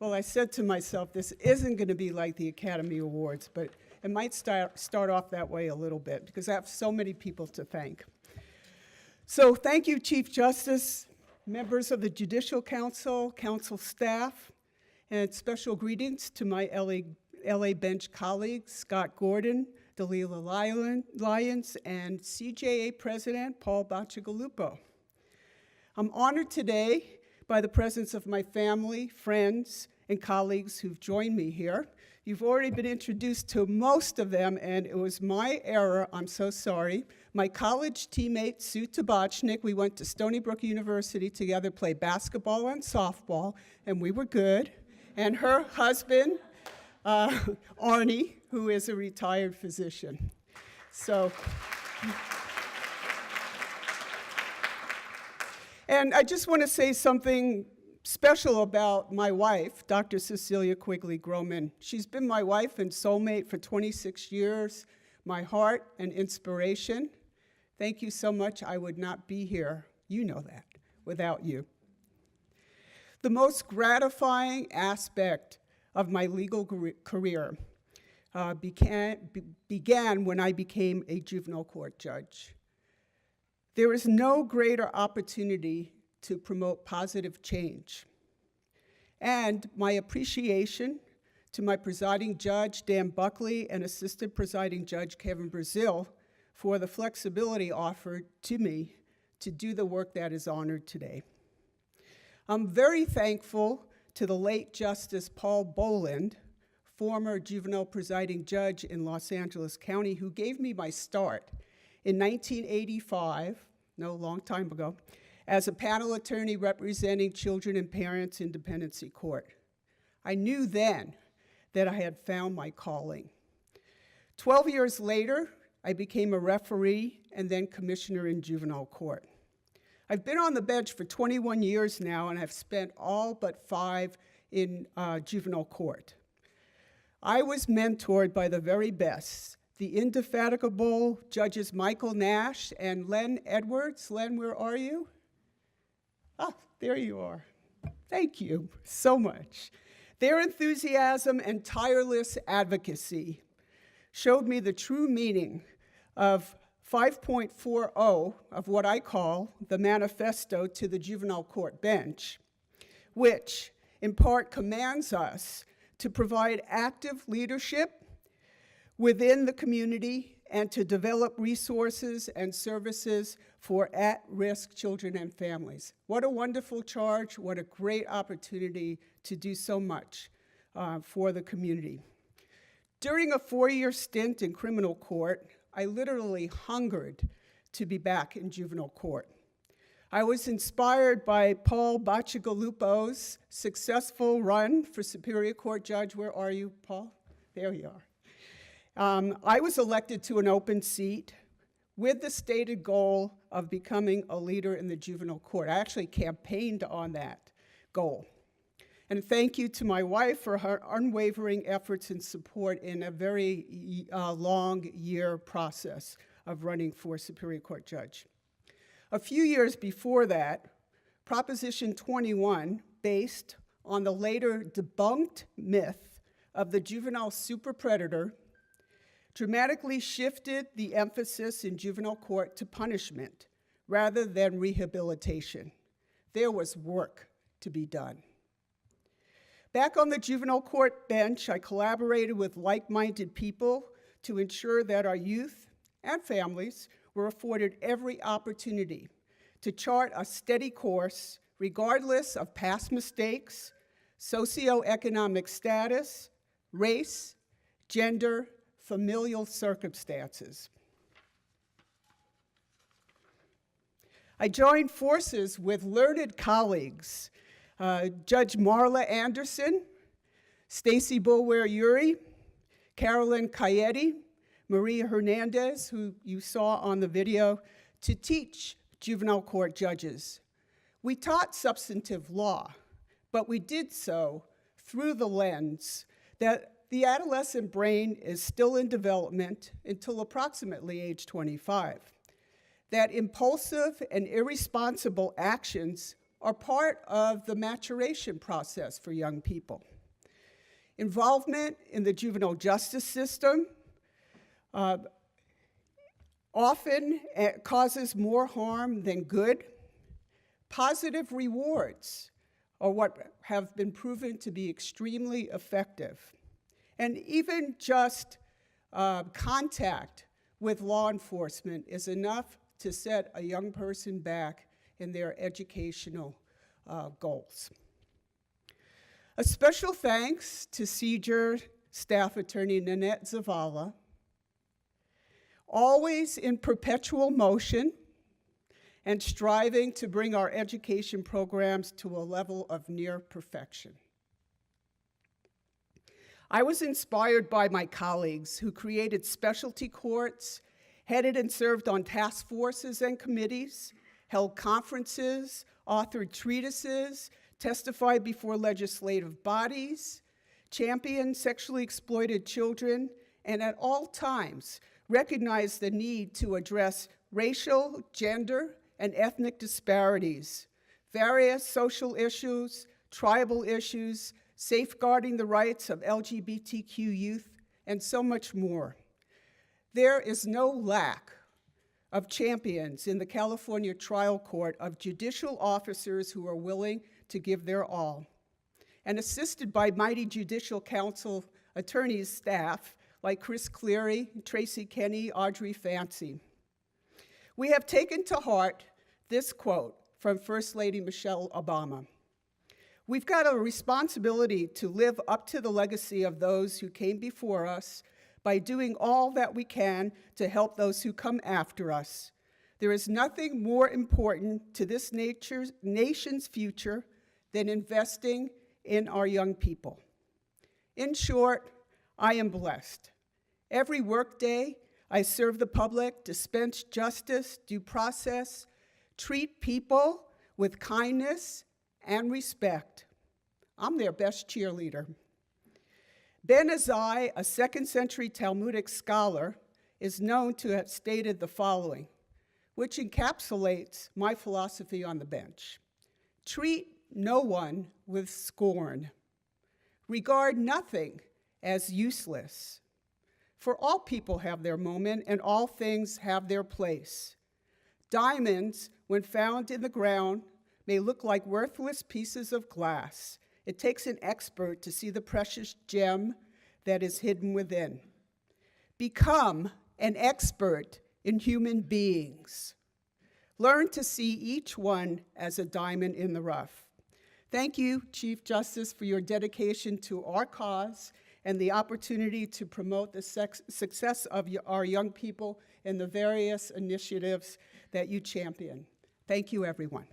Well, I said to myself, this isn't going to be like the Academy Awards, but it might start off that way a little bit because I have so many people to thank. So thank you, Chief Justice, members of the Judicial Council, council staff, and special greetings to my LA bench colleagues, Scott Gordon, Dalila Lyons, and CJA President Paul Bacigalupo. I'm honored today by the presence of my family, friends, and colleagues who've joined me here. You've already been introduced to most of them, and it was my error, I'm so sorry. My college teammate, Sue Tabachnik, we went to Stony Brook University together, played basketball and softball, and we were good. And her husband, Arnie, who is a retired physician. So, and I just want to say something special about my wife, Dr. Cecilia Quigley Groman. She's been my wife and soulmate for 26 years, my heart and inspiration. Thank you so much. I would not be here, you know that, without you. The most gratifying aspect of my legal career began when I became a juvenile court judge. There is no greater opportunity to promote positive change. And my appreciation to my presiding judge, Dan Buckley, and assistant presiding judge, Kevin Brazil, for the flexibility offered to me to do the work that is honored today. I'm very thankful to the late Justice Paul Boland, former juvenile presiding judge in Los Angeles County, who gave me my start in 1985, no, long time ago, as a panel attorney representing children and parents in dependency court. I knew then that I had found my calling. 12 years later, I became a referee and then commissioner in juvenile court. I've been on the bench for 21 years now, and I've spent all but 5 in juvenile court. I was mentored by the very best, the indefatigable judges Michael Nash and Len Edwards. Len, where are you? Ah, there you are. Thank you so much. Their enthusiasm and tireless advocacy showed me the true meaning of 5.40 of what I call the manifesto to the juvenile court bench, which in part commands us to provide active leadership within the community and to develop resources and services for at-risk children and families. What a wonderful charge, what a great opportunity to do so much for the community. During a 4-year stint in criminal court, I literally hungered to be back in juvenile court. I was inspired by Paul Bacigalupo's successful run for Superior Court Judge. Where are you, Paul? There you are. I was elected to an open seat with the stated goal of becoming a leader in the juvenile court. I actually campaigned on that goal. And thank you to my wife for her unwavering efforts and support in a very long year process of running for Superior Court Judge. A few years before that, Proposition 21, based on the later debunked myth of the juvenile superpredator, dramatically shifted the emphasis in juvenile court to punishment rather than rehabilitation. There was work to be done. Back on the juvenile court bench, I collaborated with like-minded people to ensure that our youth and families were afforded every opportunity to chart a steady course regardless of past mistakes, socioeconomic status, race, gender, familial circumstances. I joined forces with learned colleagues, Judge Marla Anderson, Stacy Boulware-Uri, Carolyn Cayeti, Maria Hernandez, who you saw on the video, to teach juvenile court judges. We taught substantive law, but we did so through the lens that the adolescent brain is still in development until approximately age 25, that impulsive and irresponsible actions are part of the maturation process for young people. Involvement in the juvenile justice system often causes more harm than good. Positive rewards are what have been proven to be extremely effective. And even just contact with law enforcement is enough to set a young person back in their educational goals. A special thanks to CJER staff attorney Nanette Zavala, always in perpetual motion and striving to bring our education programs to a level of near perfection. I was inspired by my colleagues who created specialty courts, headed and served on task forces and committees, held conferences, authored treatises, testified before legislative bodies, championed sexually exploited children, and at all times recognized the need to address racial, gender, and ethnic disparities, various social issues, tribal issues, safeguarding the rights of LGBTQ youth, and so much more. There is no lack of champions in the California trial court of judicial officers who are willing to give their all. And assisted by mighty judicial council attorneys staff like Chris Cleary, Tracy Kenny, Audrey Fancy. We have taken to heart this quote from First Lady Michelle Obama. We've got a responsibility to live up to the legacy of those who came before us by doing all that we can to help those who come after us. There is nothing more important to this nation's future than investing in our young people. In short, I am blessed. Every workday, I serve the public, dispense justice, due process, treat people with kindness and respect. I'm their best cheerleader. Ben Azai, a second-century Talmudic scholar, is known to have stated the following, which encapsulates my philosophy on the bench. Treat no one with scorn. Regard nothing as useless. For all people have their moment, and all things have their place. Diamonds, when found in the ground, may look like worthless pieces of glass. It takes an expert to see the precious gem that is hidden within. Become an expert in human beings. Learn to see each one as a diamond in the rough. Thank you, Chief Justice, for your dedication to our cause and the opportunity to promote the success of our young people in the various initiatives that you champion. Thank you, everyone.